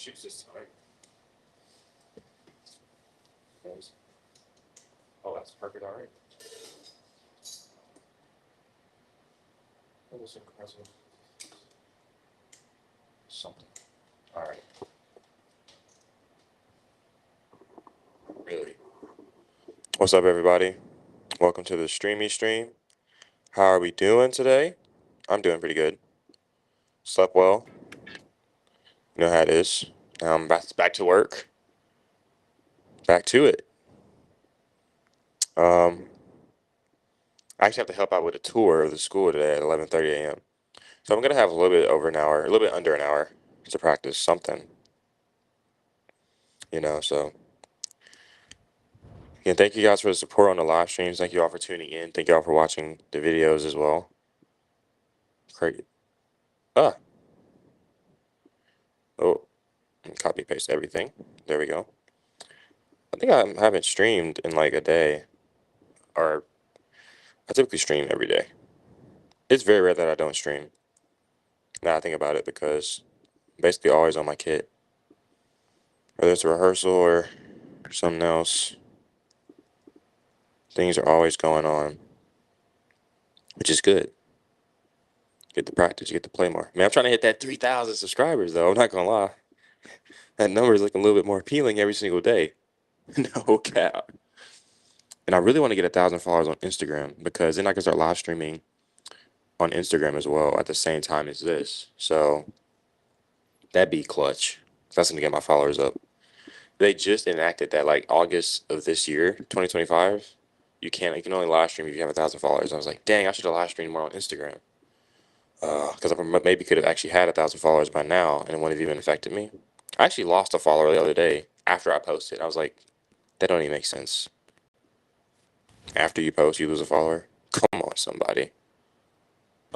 choose this time. Oh, that's perfect. All right. That was impressive. Something. All right. Really. What's up, everybody? Welcome to the Streamy Stream. How are we doing today? I'm doing pretty good. Slept well. You know how it is. Back to work. Back to it. I actually have to help out with a tour of the school today at 11:30 a.m. So I'm gonna have a little bit over an hour, a little bit under an hour to practice something. So again, thank you guys for the support on the live streams. Thank you all for tuning in. Thank you all for watching the videos as well. Great. Oh, copy paste everything. There we go. I think I haven't streamed in like a day, or I typically stream every day. It's very rare that I don't stream. Now I think about it, because I'm basically always on my kit, whether it's a rehearsal or something else. Things are always going on, which is good. Get to practice, you get to play more. Man, I'm trying to hit that 3,000 subscribers though. I'm not gonna lie. That number is looking a little bit more appealing every single day. No cap. And I really want to get 1,000 followers on Instagram, because then I can start live streaming on Instagram as well at the same time as this. So that'd be clutch. That's gonna get my followers up. They just enacted that like August of this year, 2025. You can only live stream if you have 1,000 followers. I was like, dang, I should have live streamed more on Instagram. Because I maybe could have actually had 1,000 followers by now, and it wouldn't have even affected me. I actually lost a follower the other day after I posted. I was like, that don't even make sense. After you post, you lose a follower? Come on, somebody.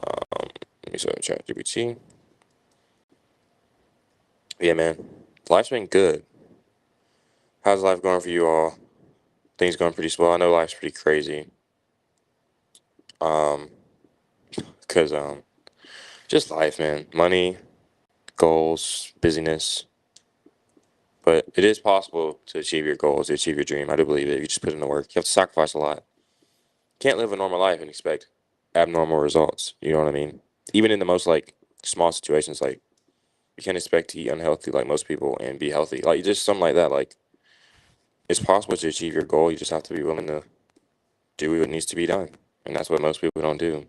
Let me say ChatGPT. Yeah, man. Life's been good. How's life going for you all? Things going pretty swell. I know life's pretty crazy. Because just life, man. Money, goals, busyness. But it is possible to achieve your goals, to achieve your dream. I do believe it. You just put in the work. You have to sacrifice a lot. Can't live a normal life and expect abnormal results. You know what I mean? Even in the most like small situations, like you can't expect to eat unhealthy like most people and be healthy. Like just something like that. Like it's possible to achieve your goal. You just have to be willing to do what needs to be done, and that's what most people don't do.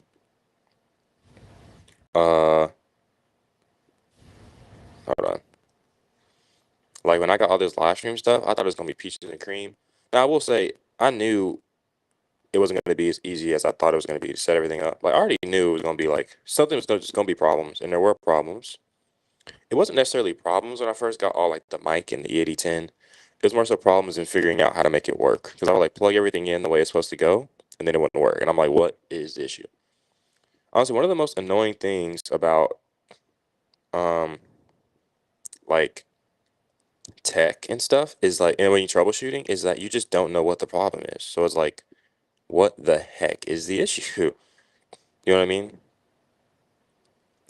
Hold on. Like when I got all this live stream stuff, I thought it was gonna be peaches and cream. Now I will say I knew it wasn't going to be as easy as I thought it was going to be to set everything up. Like I already knew it was going to be like something was just going to be problems, and there were problems. It wasn't necessarily problems when I first got all like the mic and the E8010. It was more so problems in figuring out how to make it work, because I would like plug everything in the way it's supposed to go, and then it wouldn't work. And I'm like, what is the issue? Honestly, one of the most annoying things about um like tech and stuff is like, and when you troubleshooting, is that you just don't know what the problem is. So it's like, what the heck is the issue? You know what I mean?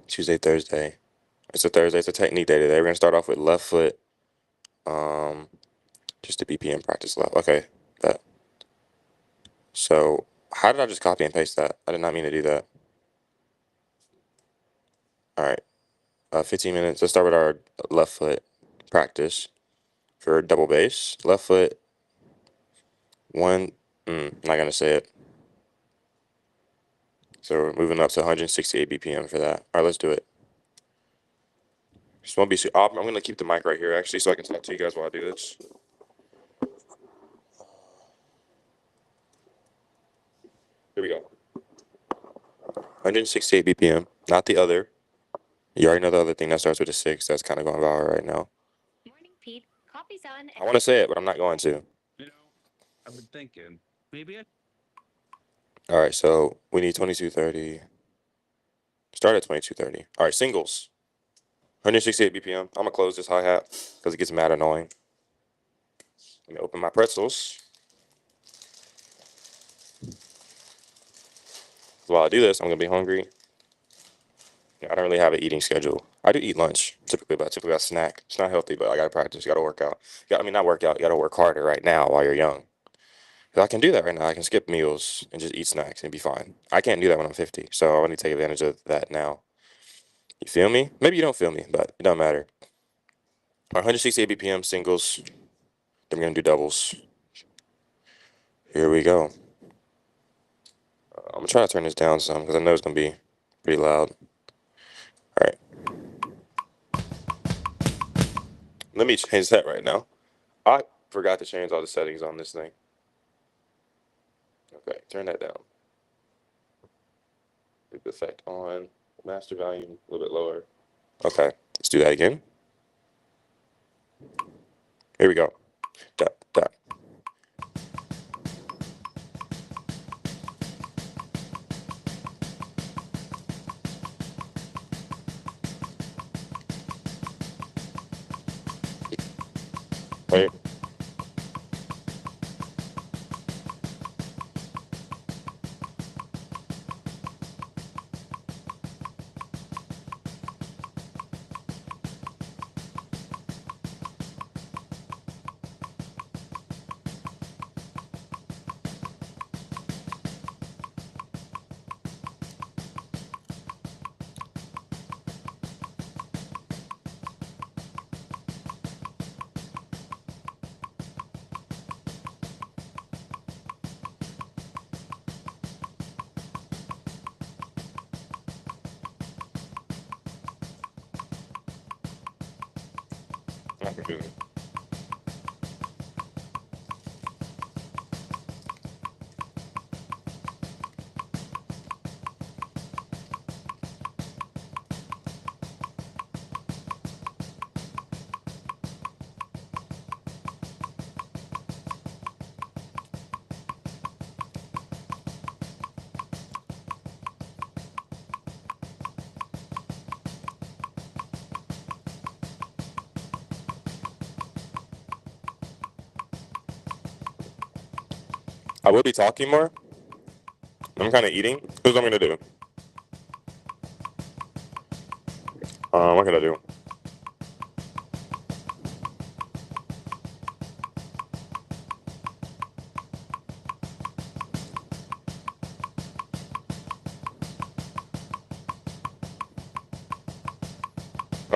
Tuesday, Thursday. It's a Thursday. It's a technique day today. We're gonna start off with left foot. Just a BPM practice left. Okay, that. So how did I just copy and paste that? I did not mean to do that. All right, 15 minutes. Let's start with our left foot practice for double bass. Left foot. One. Not gonna say it. So we're moving up to 168 BPM for that. All right, let's do it. Just won't be. I'm gonna keep the mic right here actually, so I can talk to you guys while I do this. Here we go. 168 BPM, not the other. You already know the other thing that starts with a 6. That's kind of going viral right now. Morning, Pete. Coffee's on. I want to say it, but I'm not going to. I've been thinking, maybe All right, so we need 2230. Start at 2230. All right, singles. 168 BPM. I'm going to close this hi-hat because it gets mad annoying. Let me open my pretzels. While I do this, I'm going to be hungry. I don't really have an eating schedule. I do eat lunch. Typically I snack. It's not healthy, but I gotta practice. Gotta work out. Not work out. You gotta work harder right now while you're young. 'Cause I can do that right now. I can skip meals and just eat snacks and be fine. I can't do that when I'm 50. So I need to take advantage of that now. You feel me? Maybe you don't feel me, but it don't matter. 168 BPM singles. Then we're gonna do doubles. Here we go. I'm gonna try to turn this down some because I know it's gonna be pretty loud. All right. Let me change that right now. I forgot to change all the settings on this thing. Okay, turn that down. Leave the effect on. Master volume a little bit lower. Okay, let's do that again. Here we go. Dot, dot. Right. Not confusing. I will be talking more. I'm kind of eating. Here's what I'm gonna do. What can I do?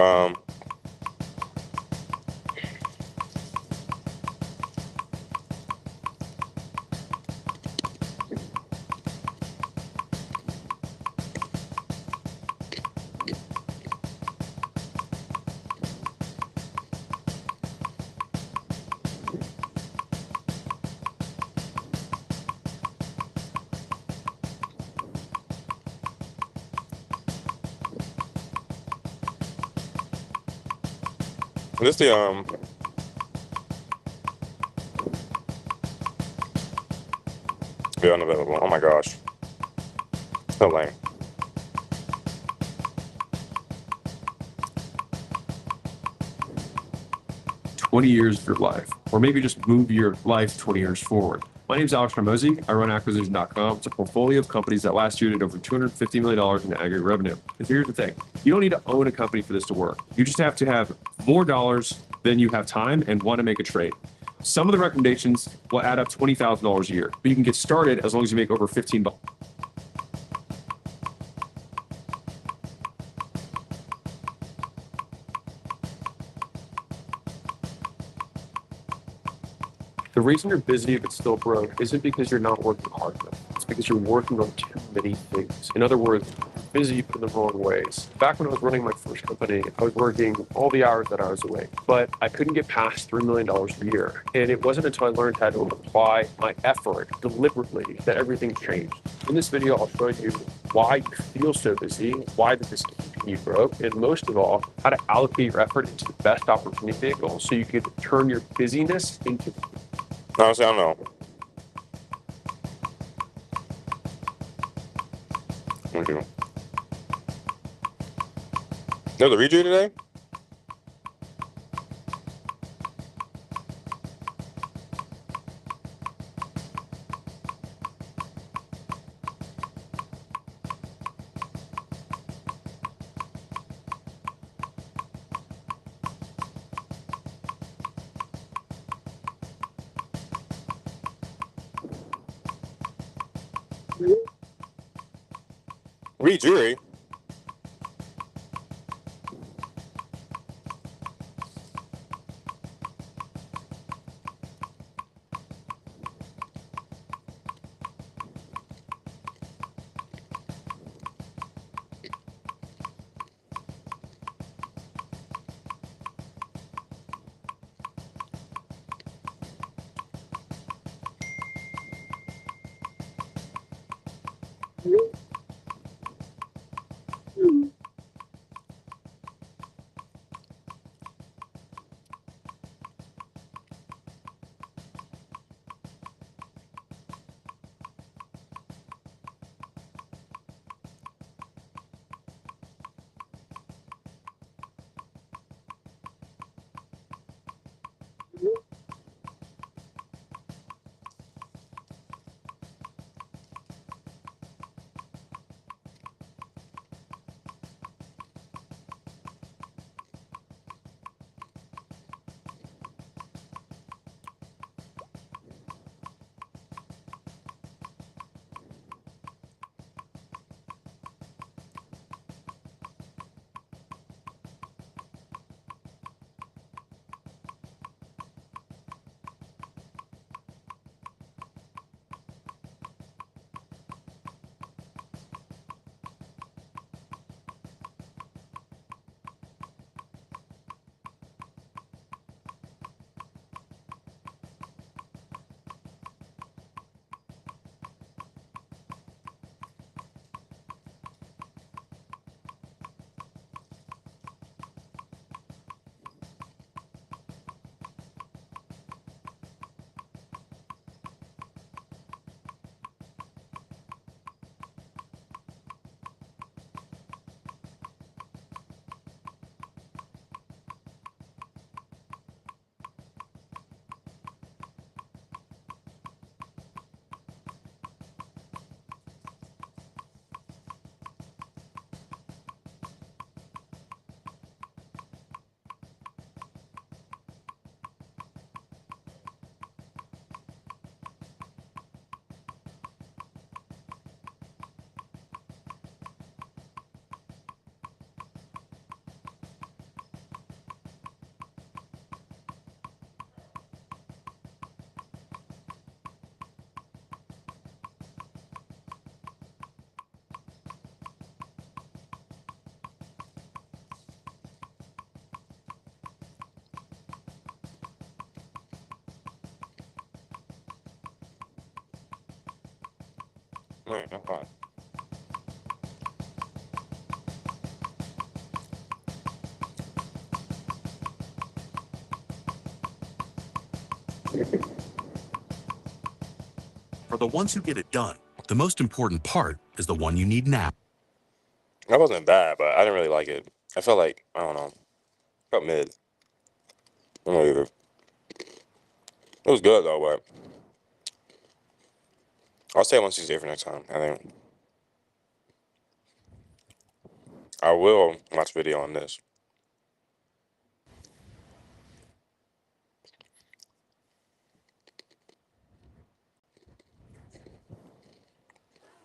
Um, this the be unavailable. Oh my gosh, so lame. 20 years of your life, or maybe just move your life 20 years forward. My name is Alex Ramosi. I run acquisition.com. It's a portfolio of companies that last year did over $250 million in aggregate revenue. And here's the thing. You don't need to own a company for this to work. You just have to have more dollars than you have time and want to make a trade. Some of the recommendations will add up $20,000 a year, but you can get started as long as you make over $15. The reason you're busy if it's still broke isn't because you're not working hard enough. It's because you're working on too many things. In other words, you're busy but in the wrong ways. Back when I was running my first company, I was working all the hours that I was awake, but I couldn't get past $3 million a year. And it wasn't until I learned how to apply my effort deliberately that everything changed. In this video, I'll show you why you feel so busy, why this is keeping you broke, and most of all, how to allocate your effort into the best opportunity vehicle so you can turn your busyness into Honestly, I don't know. Thank you. There's a redo today? Read jury. Right, I'm fine. For the ones who get it done, the most important part is the one you need now. That wasn't bad, but I didn't really like it. I felt like, I don't know, felt mid. I don't know either. It was good though, but I'll say 168 for next time. I think I will watch a video on this.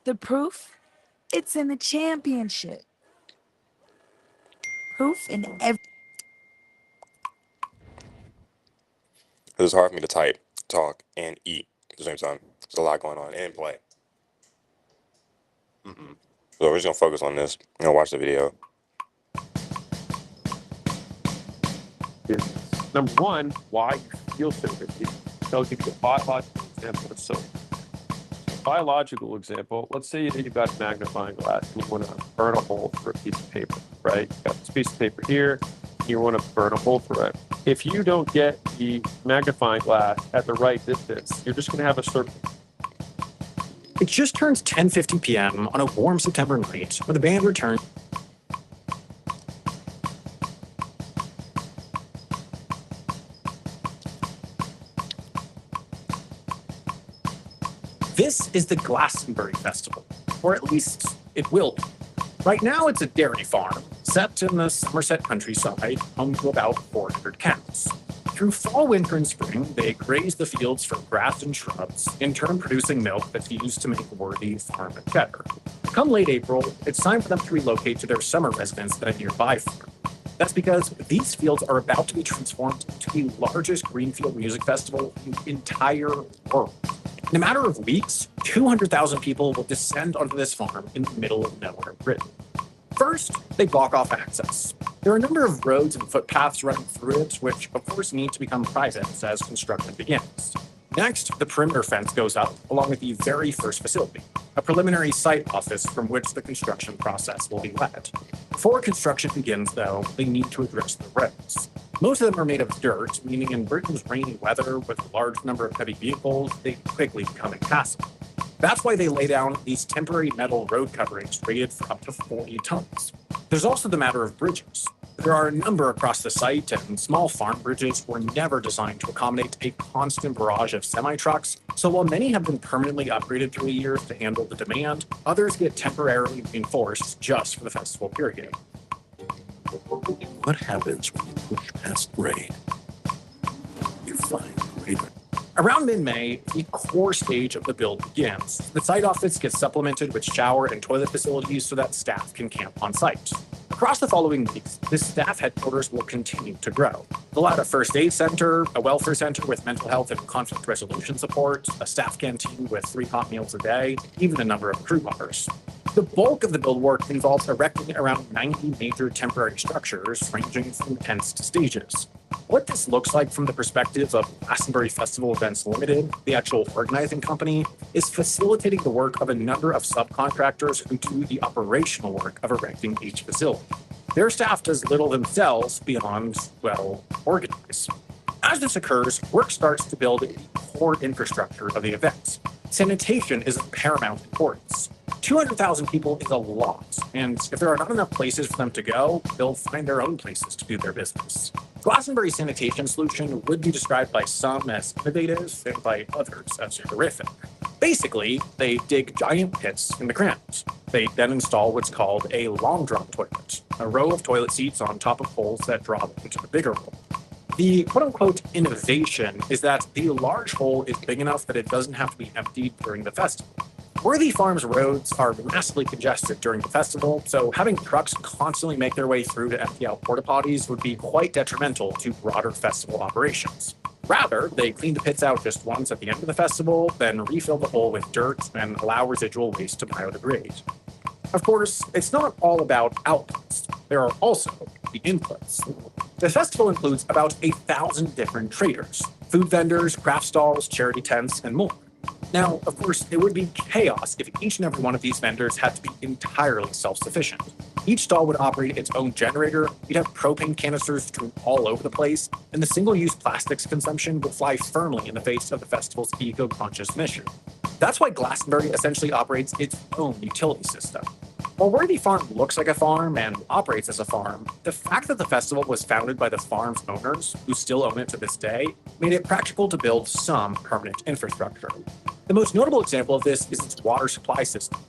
The proof? It's in the championship. Proof in every. It's hard for me to type, talk, and eat at the same time. There's a lot going on and play. So we're just gonna focus on this and watch the video. Number one, why you feel so busy. I'll give you a biological example of so. Biological example, let's say you've got a magnifying glass and you want to burn a hole through a piece of paper, right? You've got this piece of paper here, you want to burn a hole through it. If you don't get the magnifying glass at the right distance, you're just going to have a circle. It just turns 10:50 p.m. on a warm September night when the band returns. This is the Glastonbury Festival, or at least it will be. Right now, it's a dairy farm set in the Somerset countryside, home to about 400 cows. Through fall, winter, and spring, they graze the fields for grass and shrubs, in turn producing milk that's used to make worthy farm and cheddar. Come late April, it's time for them to relocate to their summer residence at a nearby farm. That's because these fields are about to be transformed into the largest greenfield music festival in the entire world. In a matter of weeks, 200,000 people will descend onto this farm in the middle of nowhere, Britain. First, they block off access. There are a number of roads and footpaths running through it, which of course need to become private as construction begins. Next, the perimeter fence goes up, along with the very first facility, a preliminary site office from which the construction process will be led. Before construction begins, though, they need to address the roads. Most of them are made of dirt, meaning in Britain's rainy weather with a large number of heavy vehicles, they quickly become impassable. That's why they lay down these temporary metal road coverings rated for up to 40 tons. There's also the matter of bridges. There are a number across the site, and small farm bridges were never designed to accommodate a constant barrage of semi-trucks, so while many have been permanently upgraded through the years to handle the demand, others get temporarily reinforced just for the festival period. What happens when you push past grade? You find greater. Around mid-May, the core stage of the build begins. The site office gets supplemented with shower and toilet facilities so that staff can camp on site. Across the following weeks, this staff headquarters will continue to grow. They'll add a first aid center, a welfare center with mental health and conflict resolution support, a staff canteen with 3 hot meals a day, even a number of crew bars. The bulk of the build work involves erecting around 90 major temporary structures, ranging from tents to stages. What this looks like from the perspective of Glastonbury Festival Events Limited, the actual organizing company, is facilitating the work of a number of subcontractors who do the operational work of erecting each facility. Their staff does little themselves beyond, well, organize. As this occurs, work starts to build the core infrastructure of the event. Sanitation is of paramount importance. 200,000 people is a lot, and if there are not enough places for them to go, they'll find their own places to do their business. Glastonbury's sanitation solution would be described by some as innovative and by others as horrific. Basically, they dig giant pits in the ground. They then install what's called a long drop toilet, a row of toilet seats on top of poles that drop into the bigger hole. The quote-unquote innovation is that the large hole is big enough that it doesn't have to be emptied during the festival. Worthy Farms roads are massively congested during the festival, so having trucks constantly make their way through to empty out porta potties would be quite detrimental to broader festival operations. Rather, they clean the pits out just once at the end of the festival, then refill the hole with dirt and allow residual waste to biodegrade. Of course, it's not all about outputs. There are also the inputs. The festival includes about 1,000 different traders, food vendors, craft stalls, charity tents, and more. Now, of course, it would be chaos if each and every one of these vendors had to be entirely self-sufficient. Each stall would operate its own generator, you'd have propane canisters strewn all over the place, and the single-use plastics consumption would fly firmly in the face of the festival's eco-conscious mission. That's why Glastonbury essentially operates its own utility system. While Worthy Farm looks like a farm and operates as a farm, the fact that the festival was founded by the farm's owners, who still own it to this day, made it practical to build some permanent infrastructure. The most notable example of this is its water supply system.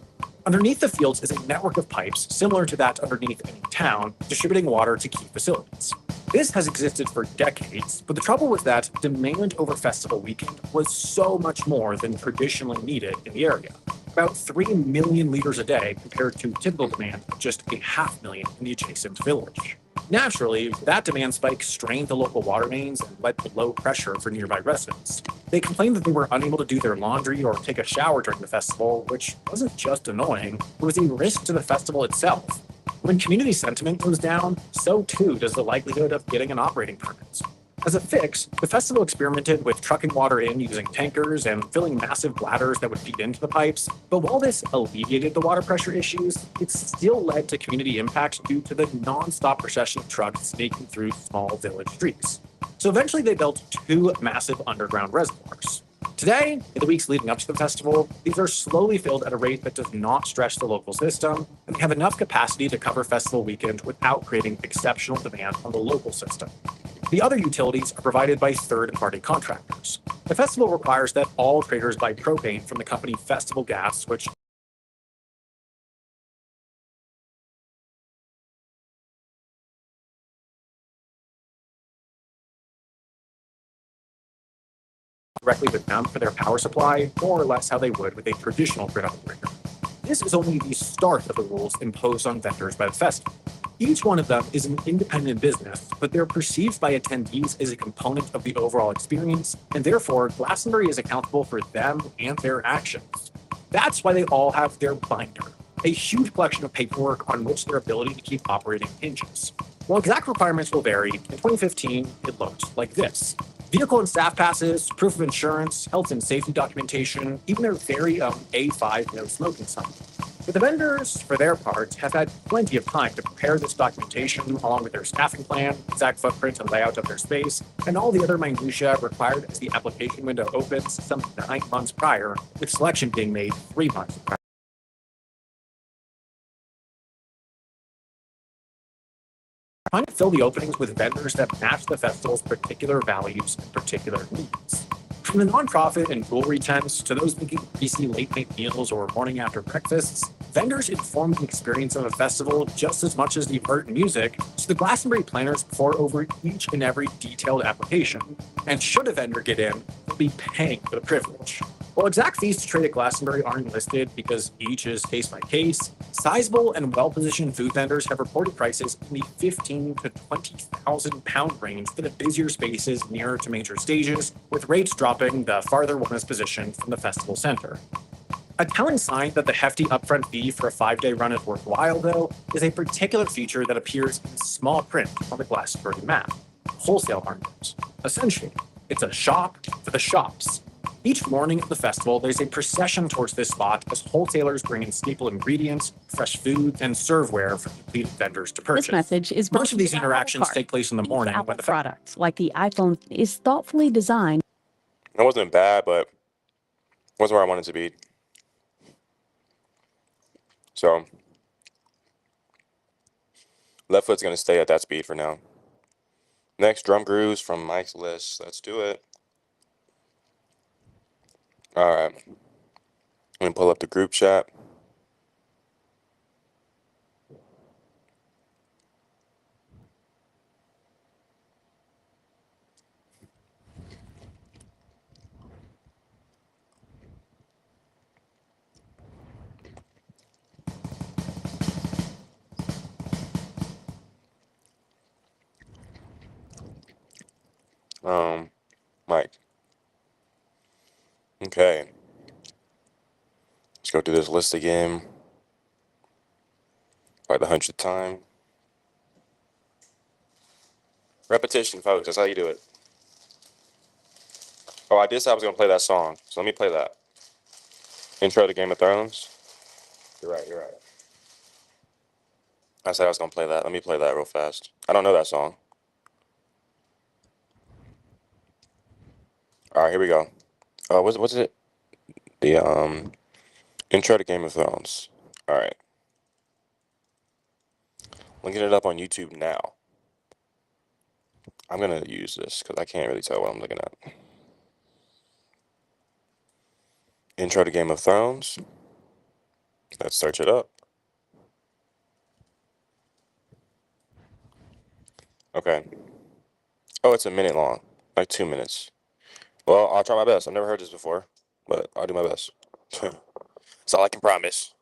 Underneath the fields is a network of pipes similar to that underneath any town, distributing water to key facilities. This has existed for decades, but the trouble was that demand over festival weekend was so much more than traditionally needed in the area. About 3 million liters a day compared to typical demand of just 500,000 in the adjacent village. Naturally, that demand spike strained the local water mains and led to low pressure for nearby residents. They complained that they were unable to do their laundry or take a shower during the festival, which wasn't just annoying, it was a risk to the festival itself. When community sentiment goes down, so too does the likelihood of getting an operating permit. As a fix, the festival experimented with trucking water in using tankers and filling massive bladders that would feed into the pipes, but while this alleviated the water pressure issues, it still led to community impact due to the non-stop procession of trucks snaking through small village streets. So eventually they built 2 massive underground reservoirs. Today, in the weeks leading up to the festival, these are slowly filled at a rate that does not stretch the local system, and they have enough capacity to cover festival weekend without creating exceptional demand on the local system. The other utilities are provided by third-party contractors. The festival requires that all traders buy propane from the company Festival Gas, which directly with them for their power supply, more or less how they would with a traditional grid operator. This is only the start of the rules imposed on vendors by the festival. Each one of them is an independent business, but they're perceived by attendees as a component of the overall experience, and therefore Glastonbury is accountable for them and their actions. That's why they all have their binder, a huge collection of paperwork on which their ability to keep operating hinges. While exact requirements will vary, in 2015 it looked like this. Vehicle and staff passes, proof of insurance, health and safety documentation, even their very own A5 no smoking sign. But the vendors, for their part, have had plenty of time to prepare this documentation along with their staffing plan, exact footprint and layout of their space, and all the other minutiae required as the application window opens some 9 months prior, with selection being made 3 months prior. Trying to fill the openings with vendors that match the festival's particular values and particular needs. From the nonprofit and jewelry tents to those making greasy late-night meals or morning after breakfasts, vendors inform the experience of a festival just as much as the art and music, so the Glastonbury planners pore over each and every detailed application. And should a vendor get in, they'll be paying for the privilege. While exact fees to trade at Glastonbury aren't listed because each is case by case, sizable and well-positioned food vendors have reported prices in the £15,000 to £20,000 range for the busier spaces nearer to major stages, with rates dropping the farther one is positioned from the festival center. A telling sign that the hefty upfront fee for a 5-day run is worthwhile, though, is a particular feature that appears in small print on the Glastonbury map: wholesale markets. Essentially, it's a shop for the shops. Each morning of the festival, there's a procession towards this spot as wholesalers bring in staple ingredients, fresh food, and serveware for completed vendors to purchase. This message is Most of these interactions take place in the morning Apple when the products, like the iPhone, is thoughtfully designed. It wasn't bad, but it wasn't where I wanted to be. So, left foot's going to stay at that speed for now. Next, drum grooves from Mike's list. Let's do it. All right. I'm going to pull up the group chat. Mike. Okay. Let's go through this list again. By the 100th time. Repetition, folks. That's how you do it. Oh, I did say I was going to play that song. So let me play that. Intro to Game of Thrones. You're right. I said I was going to play that. Let me play that real fast. I don't know that song. All right, here we go. What's it? The intro to Game of Thrones. All right. Linking it up on YouTube now. I'm going to use this because I can't really tell what I'm looking at. Intro to Game of Thrones. Let's search it up. Okay. Oh, it's a minute long. Like 2 minutes. Well, I'll try my best. I've never heard this before, but I'll do my best. That's all I can promise.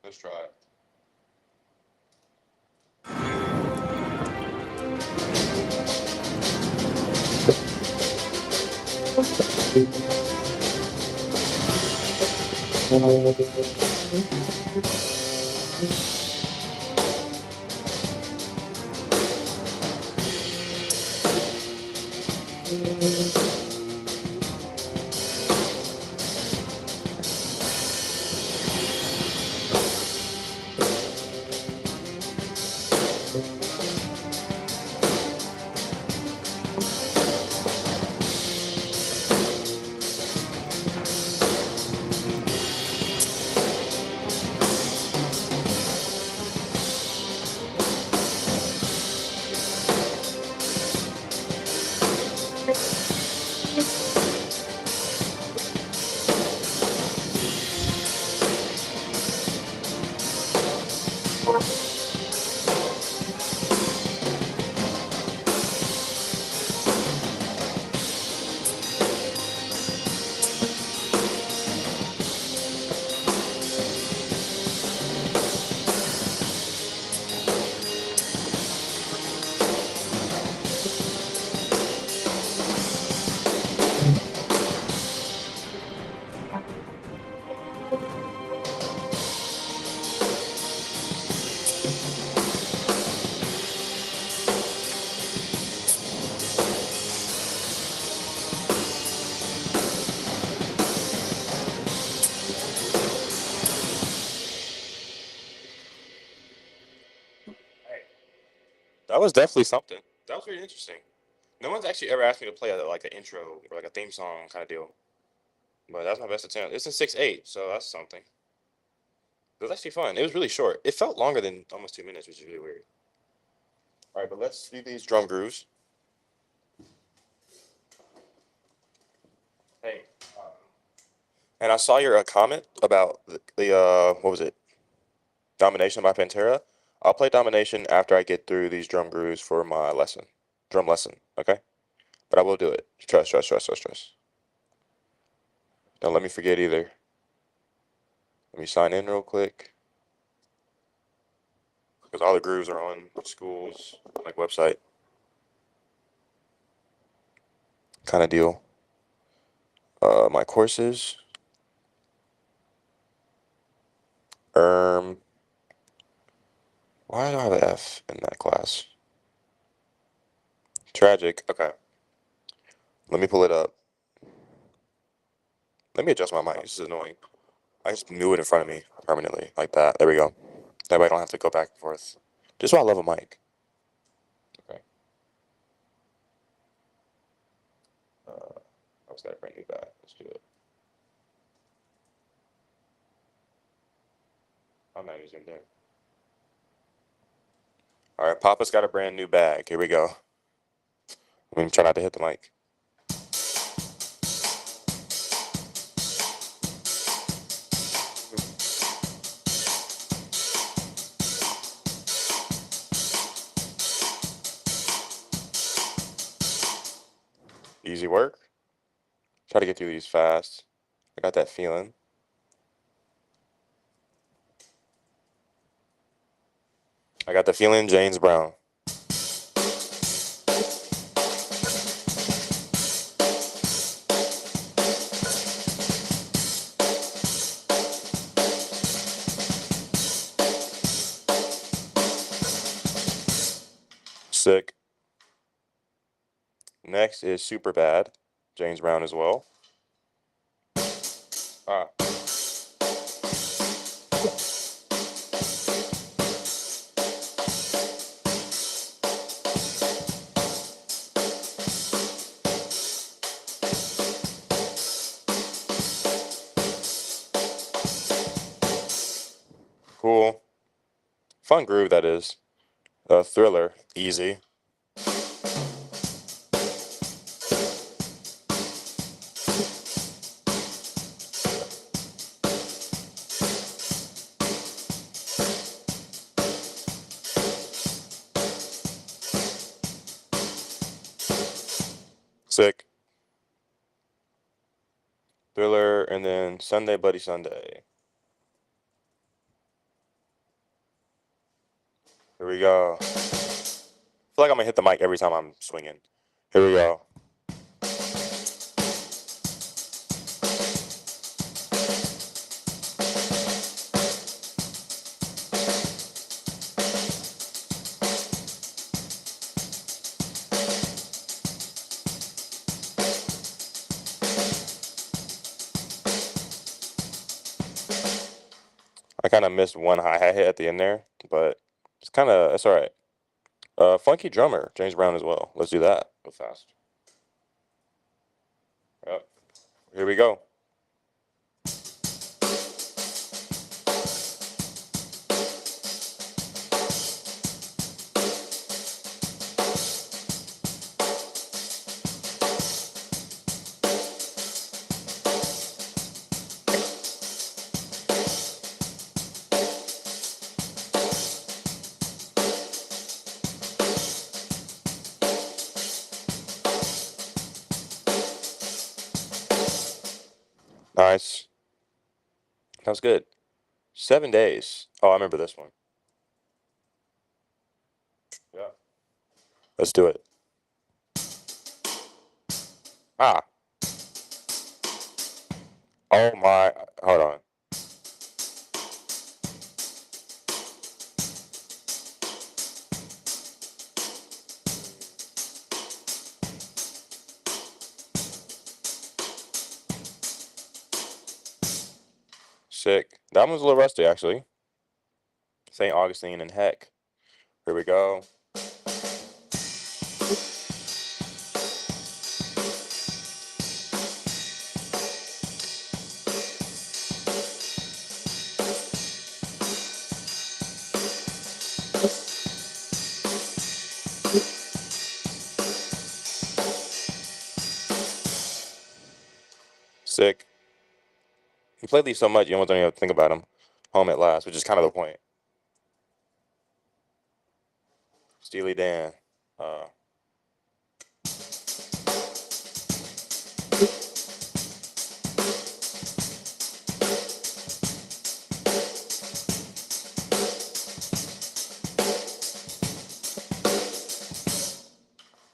Let's try it. That was definitely something. That was very interesting. No one's actually ever asked me to play like an intro or like a theme song kind of deal. But that's my best attempt. It's in 6/8, so that's something. It was actually fun. It was really short. It felt longer than almost 2 minutes, which is really weird. All right, but let's do these drum grooves. Hey, and I saw your comment about the what was it? Domination by Pantera. I'll play Domination after I get through these drum grooves for my lesson, drum lesson. Okay, but I will do it. Trust, trust, trust, trust, trust. Don't let me forget either. Let me sign in real quick because all the grooves are on the school's like website. Kind of deal. My courses. Why do I have an F in that class? Tragic. Okay. Let me pull it up. Let me adjust my mic. This is annoying. I just knew it in front of me permanently, like that. There we go. That way I don't have to go back and forth. Just why I love a mic. Okay. I just got to bring you back. Let's do it. I'm not using there. All right, Papa's got a brand new bag. Here we go. Let me try not to hit the mic. Easy work. Try to get through these fast. I got that feeling. I got the feeling, James Brown. Sick. Next is Super Bad. James Brown as well. Ah. Cool. Fun groove, that is. Thriller. Easy. Sick. Thriller, and then Sunday Bloody Sunday. Here we go. I feel like I'm gonna hit the mic every time I'm swinging. Here we go. I kind of missed one hi-hat hit at the end there, but it's all right. Funky drummer, James Brown as well. Let's do that. Go fast. Yep. Here we go. Nice. That was good. 7 days. Oh, I remember this one. Yeah. Let's do it. Ah. Oh my. Hold on. Sick. That one's a little rusty, actually. St. Augustine and Heck. Here we go. Sick. You played these so much, you almost don't even think about them. Home at last, which is kind of the point. Steely Dan.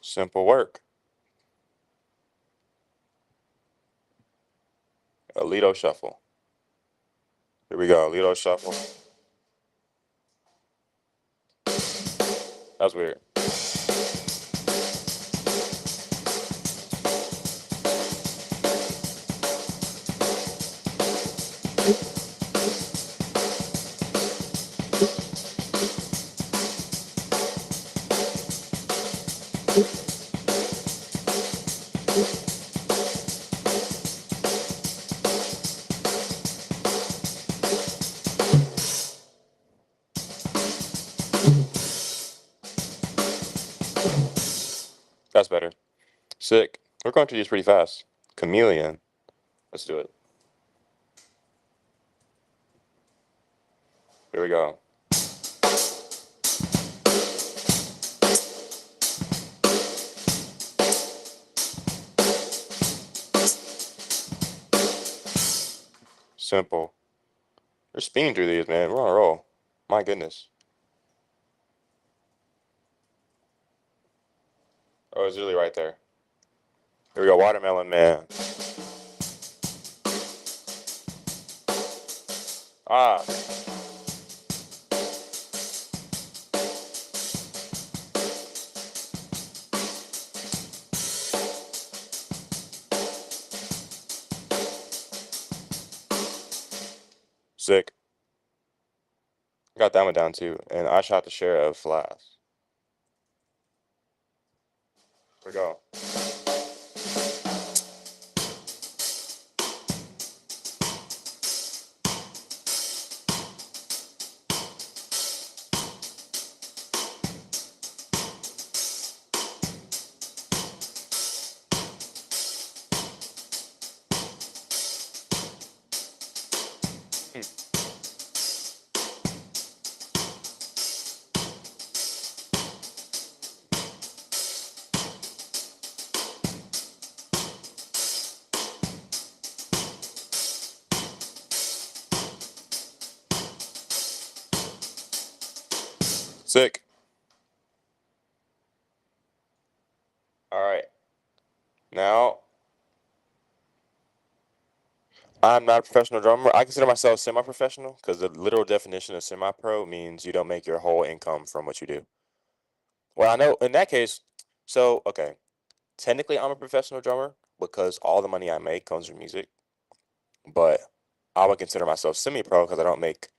Simple work. A Lido shuffle. Here we go. Lido shuffle. That's weird. That's better. Sick. We're going through these pretty fast. Chameleon. Let's do it. Here we go. Simple. We're speeding through these, man. We're on a roll. My goodness. Oh, it's really right there. Here we go. Watermelon Man. Ah. Sick. Got that one down too. And I shot the share of Flash. Here we go. Sick. All right. Now, I'm not a professional drummer. I consider myself semi-professional because the literal definition of semi-pro means you don't make your whole income from what you do. Well, I know in that case, so, okay, technically I'm a professional drummer because all the money I make comes from music, but I would consider myself semi-pro because I don't make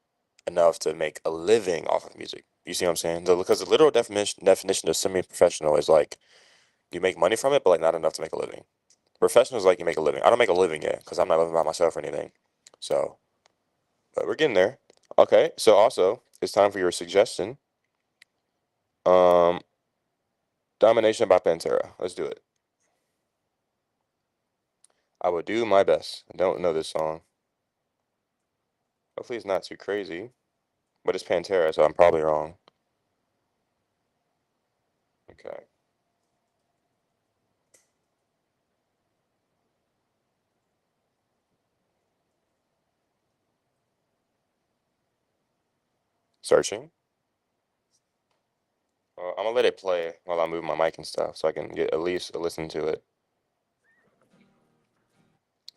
enough to make a living off of music. You see what I'm saying? Because the literal definition of semi-professional is like you make money from it, but like not enough to make a living. Professional is like you make a living. I don't make a living yet because I'm not living by myself or anything. So, but we're getting there. Okay, so also it's time for your suggestion. Um, Domination by Pantera. Let's do it. I will do my best. I don't know this song. Hopefully it's not too crazy, but it's Pantera, so I'm probably wrong. Okay. Searching. I'm gonna let it play while I move my mic and stuff so I can get at least a listen to it.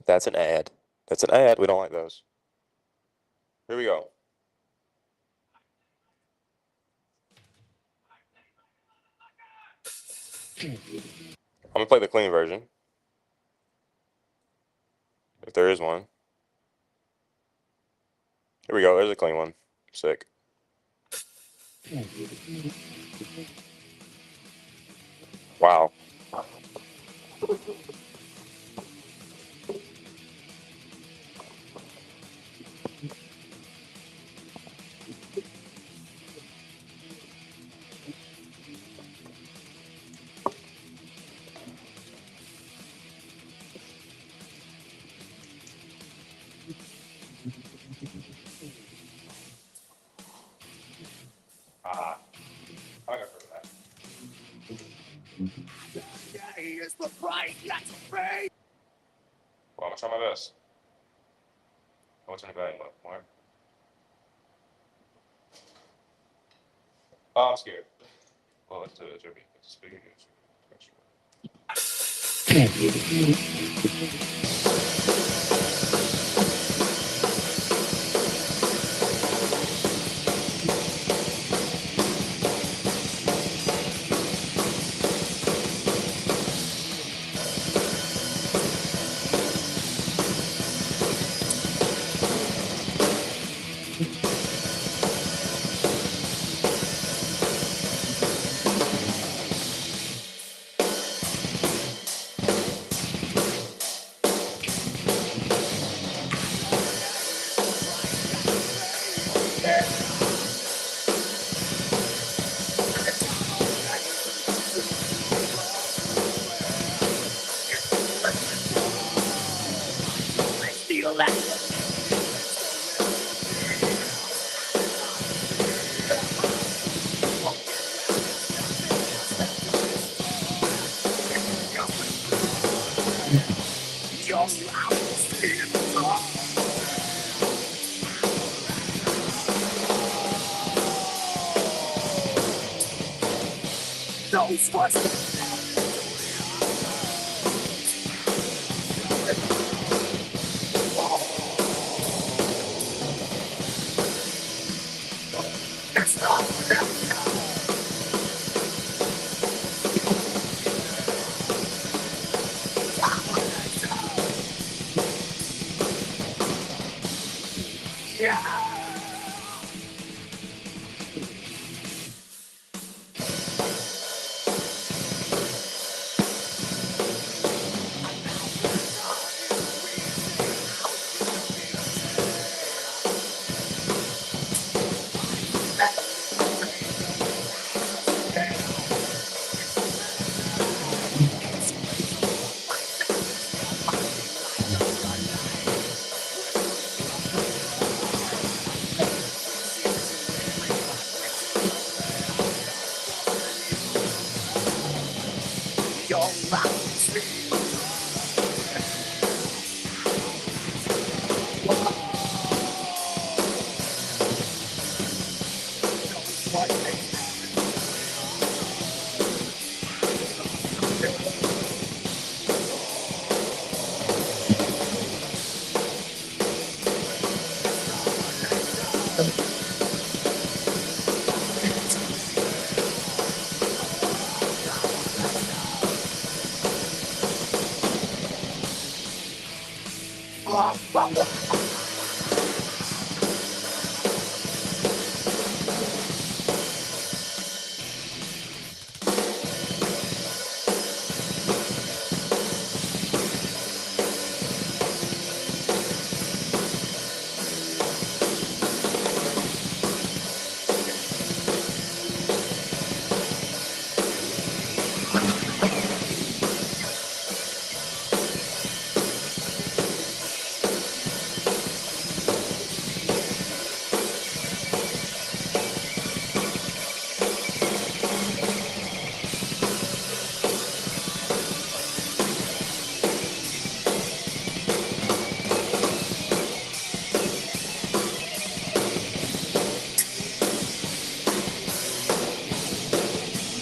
That's an ad. That's an ad. We don't like those. Here we go. I'm gonna play the clean version. If there is one. Here we go. There's a clean one. Sick. Wow. Ah, I got rid of that. Well, I'm gonna try my best. What's in the bag? More? Oh, I'm scared. Well, let's do it. It's a speaker.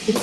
Hey,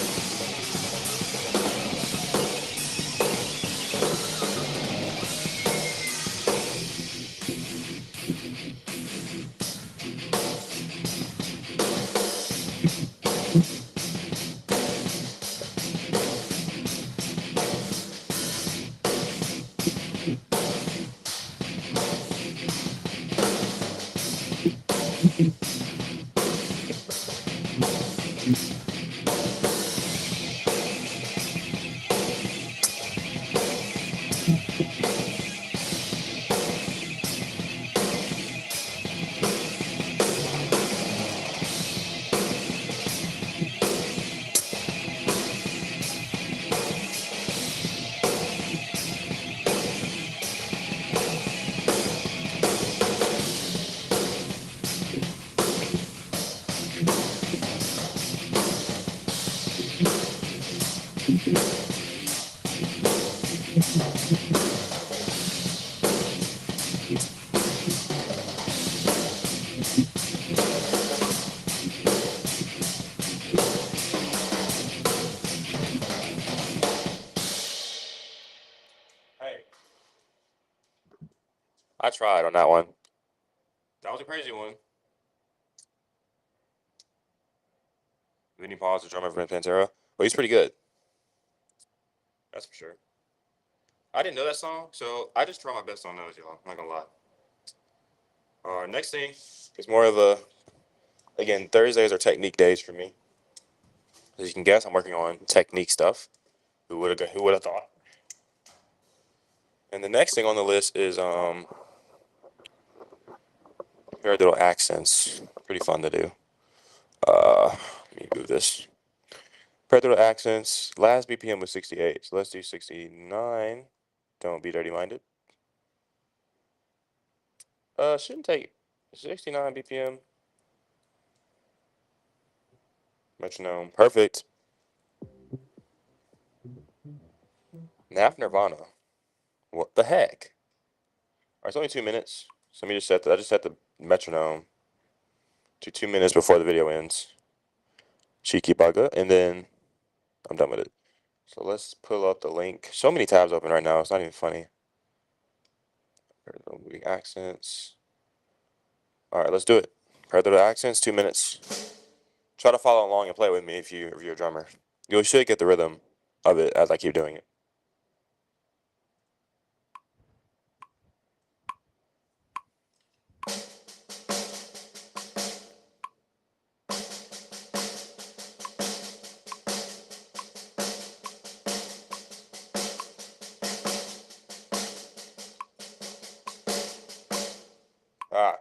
I tried on that one. That was a crazy one. Vinny Paul's the drummer for Pantera. Well, he's pretty good. That's for sure. I didn't know that song, so I just try my best on those, y'all. I'm not gonna lie. Next thing is more of a, again, Thursdays are technique days for me. As you can guess, I'm working on technique stuff. Who would have thought? And the next thing on the list is paradiddle accents. Pretty fun to do. Let me move this. Paradiddle accents. Last BPM was 68, so let's do 69. Don't be dirty-minded. Shouldn't take 69 BPM. Metronome. Perfect. Naf Nirvana. What the heck? Alright, it's only 2 minutes. So let me just I just set the metronome to 2 minutes before the video ends. Cheeky bugger, and then I'm done with it. So let's pull up the link. So many tabs open right now, it's not even funny. Moving accents. Alright, let's do it. Paradiddle accents, 2 minutes. Try to follow along and play with me if you're a drummer. You should get the rhythm of it as I keep doing it. Alright.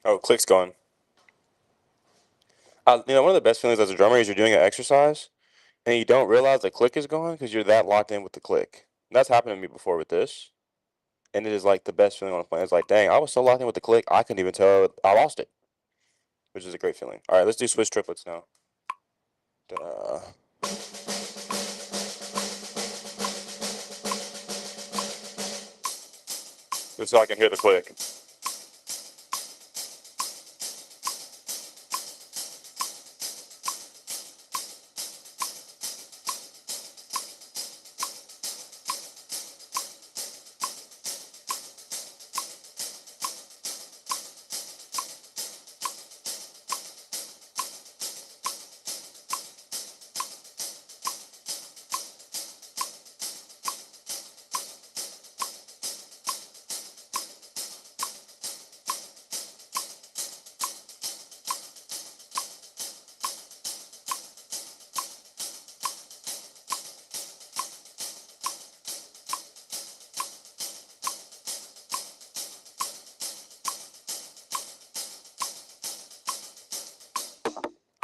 Oh, click's gone. One of the best feelings as a drummer is you're doing an exercise and you don't realize the click is gone because you're that locked in with the click. And that's happened to me before with this, and it is like the best feeling on the planet. It's like, dang, I was so locked in with the click, I couldn't even tell I lost it, which is a great feeling. All right, let's do Swiss triplets now. Da. Just so I can hear the click.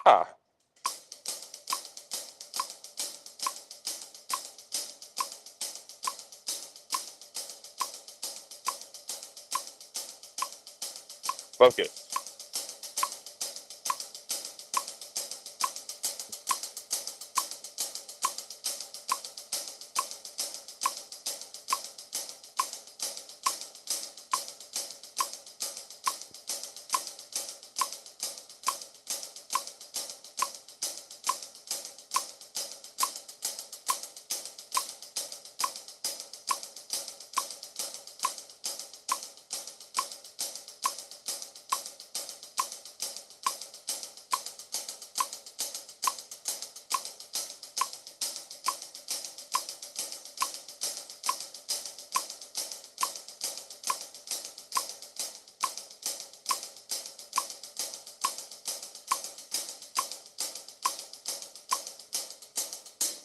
Ah, focus.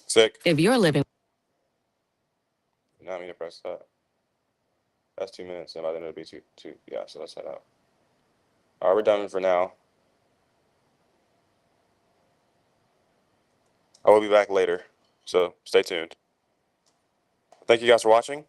Sick. If you're living Did not mean to press that. That's 2 minutes, and by then it'll be two. Yeah, so let's head out. All right, we're done for now. I will be back later, so stay tuned. Thank you guys for watching.